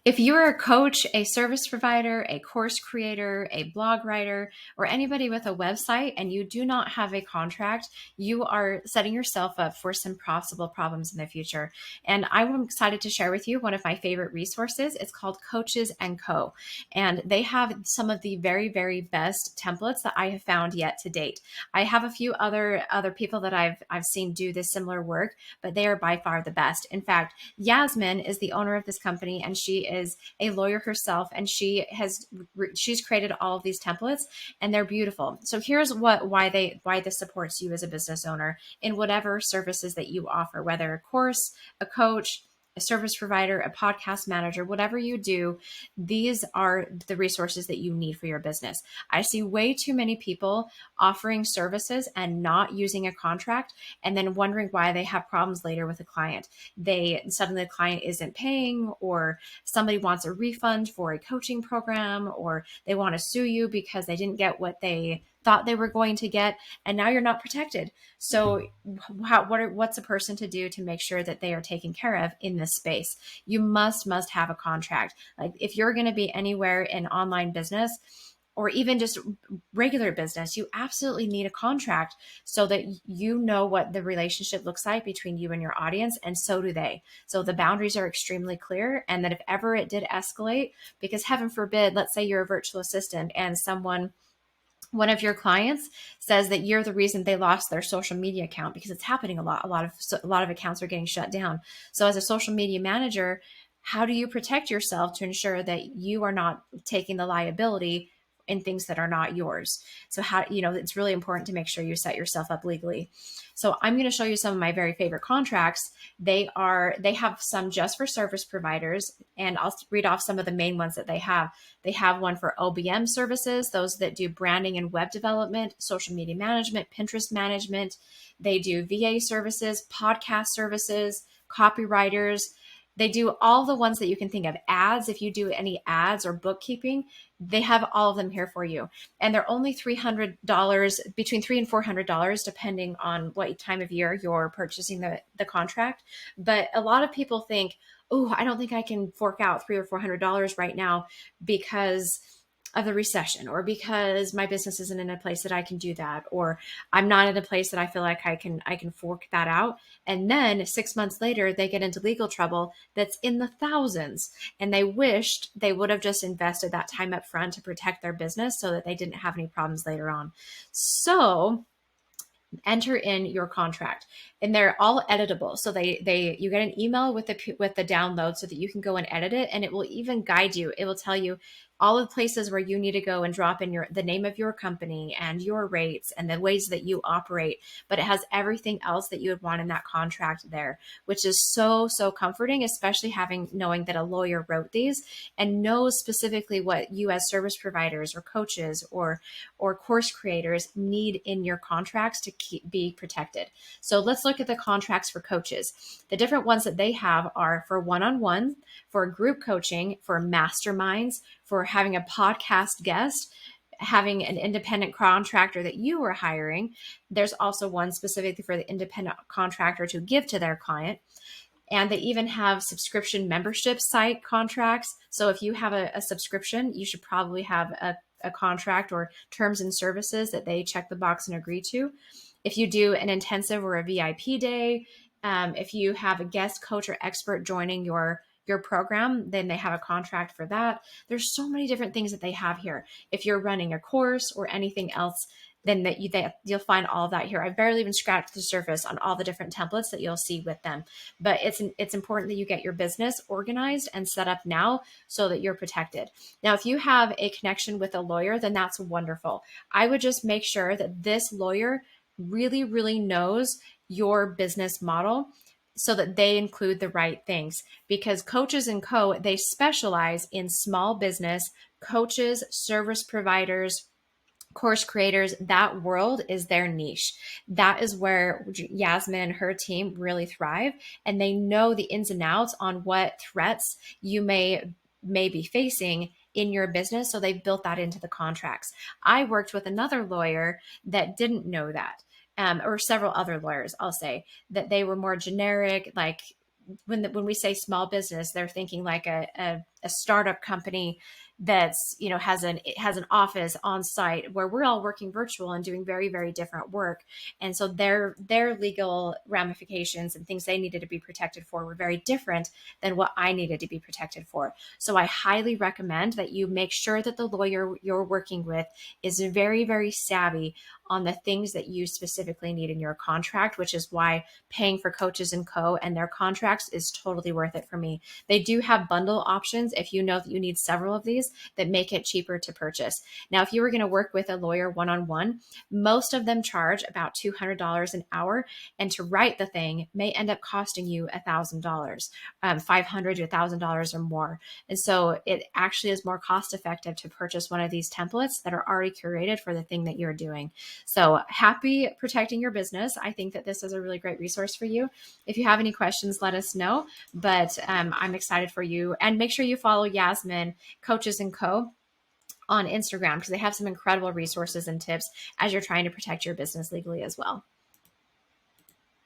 If you're a coach, a service provider, a course creator, a blog writer, or anybody with a website and you do not have a contract, you are setting yourself up for some possible problems in the future. And I'm excited to share with you one of my favorite resources. It's called Coaches and Co. And they have some of the very, very best templates that I have found yet to date. I have a few other people that I've seen do this similar work, but they are by far the best. In fact, Yasmine is the owner of this company, and she is a lawyer herself, and she's created all of these templates, and they're beautiful. So here's why this supports you as a business owner in whatever services that you offer, whether a course, a coach, a service provider, a podcast manager, whatever you do, these are the resources that you need for your business. I see way too many people offering services and not using a contract, and then wondering why they have problems later with a client. Suddenly the client isn't paying, or somebody wants a refund for a coaching program, or they want to sue you because they didn't get what they thought they were going to get, and now you're not protected. So what's a person to do to make sure that they are taken care of in this space? You must have a contract. Like, if you're going to be anywhere in online business or even just regular business, you absolutely need a contract so that you know what the relationship looks like between you and your audience, and so do they. So the boundaries are extremely clear, and that if ever it did escalate, because heaven forbid, let's say you're a virtual assistant and one of your clients says that you're the reason they lost their social media account, because it's happening a lot. A lot of accounts are getting shut down. So as a social media manager, how do you protect yourself to ensure that you are not taking the liability in things that are not yours? So it's really important to make sure you set yourself up legally. So I'm going to show you some of my very favorite contracts. They have some just for service providers, and I'll read off some of the main ones that they have. They have one for OBM services, those that do branding and web development, social media management, Pinterest management. They do VA services, podcast services, copywriters. They do all the ones that you can think of. Ads, if you do any ads or bookkeeping, they have all of them here for you. And they're only $300, between $300 and $400, depending on what time of year you're purchasing the contract. But a lot of people think, oh, I don't think I can fork out $300 or $400 right now because of the recession, or because my business isn't in a place that I can do that, or I'm not in a place that I feel like I can fork that out. And then 6 months later, they get into legal trouble that's in the thousands, and they wished they would have just invested that time up front to protect their business so that they didn't have any problems later on. So enter in your contract, and they're all editable. So you get an email with the download so that you can go and edit it, and it will even guide you. It will tell you all of the places where you need to go and drop in the name of your company and your rates and the ways that you operate. But it has everything else that you would want in that contract there, which is so comforting, especially knowing that a lawyer wrote these and knows specifically what you as service providers or coaches or course creators need in your contracts to be protected. So let's look at the contracts for coaches. The different ones that they have are for one-on-one, for group coaching, for masterminds, for having a podcast guest, having an independent contractor that you are hiring. There's also one specifically for the independent contractor to give to their client. And they even have subscription membership site contracts. So if you have a subscription, you should probably have a contract or terms and services that they check the box and agree to. If you do an intensive or a VIP day, if you have a guest coach or expert joining your program, then they have a contract for that. There's so many different things that they have here. If you're running a course or anything else, then you'll find all of that here. I've barely even scratched the surface on all the different templates that you'll see with them. But it's important that you get your business organized and set up now so that you're protected. Now, if you have a connection with a lawyer, then that's wonderful. I would just make sure that this lawyer really, really knows your business model so that they include the right things, because Coaches and Co., they specialize in small business coaches, service providers, course creators. That world is their niche. That is where Yasmine and her team really thrive, and they know the ins and outs on what threats you may be facing in your business. So they've built that into the contracts. I worked with another lawyer that didn't know that. Or several other lawyers, I'll say, that they were more generic, like when we say small business, they're thinking like a startup company that's, you know, has an office on site, where we're all working virtual and doing very, very different work. And so their legal ramifications and things they needed to be protected for were very different than what I needed to be protected for. So I highly recommend that you make sure that the lawyer you're working with is very, very savvy on the things that you specifically need in your contract, which is why paying for Coaches and Co. and their contracts is totally worth it for me. They do have bundle options if you know that you need several of these, that make it cheaper to purchase. Now, if you were going to work with a lawyer one-on-one, most of them charge about $200 an hour, and to write the thing may end up costing you $1,000, $500 to $1,000 or more. And so it actually is more cost effective to purchase one of these templates that are already curated for the thing that you're doing. So happy protecting your business. I think that this is a really great resource for you. If you have any questions, let us know. But I'm excited for you. And make sure you follow Yasmine, Coaches and Co. on Instagram, because they have some incredible resources and tips as you're trying to protect your business legally as well.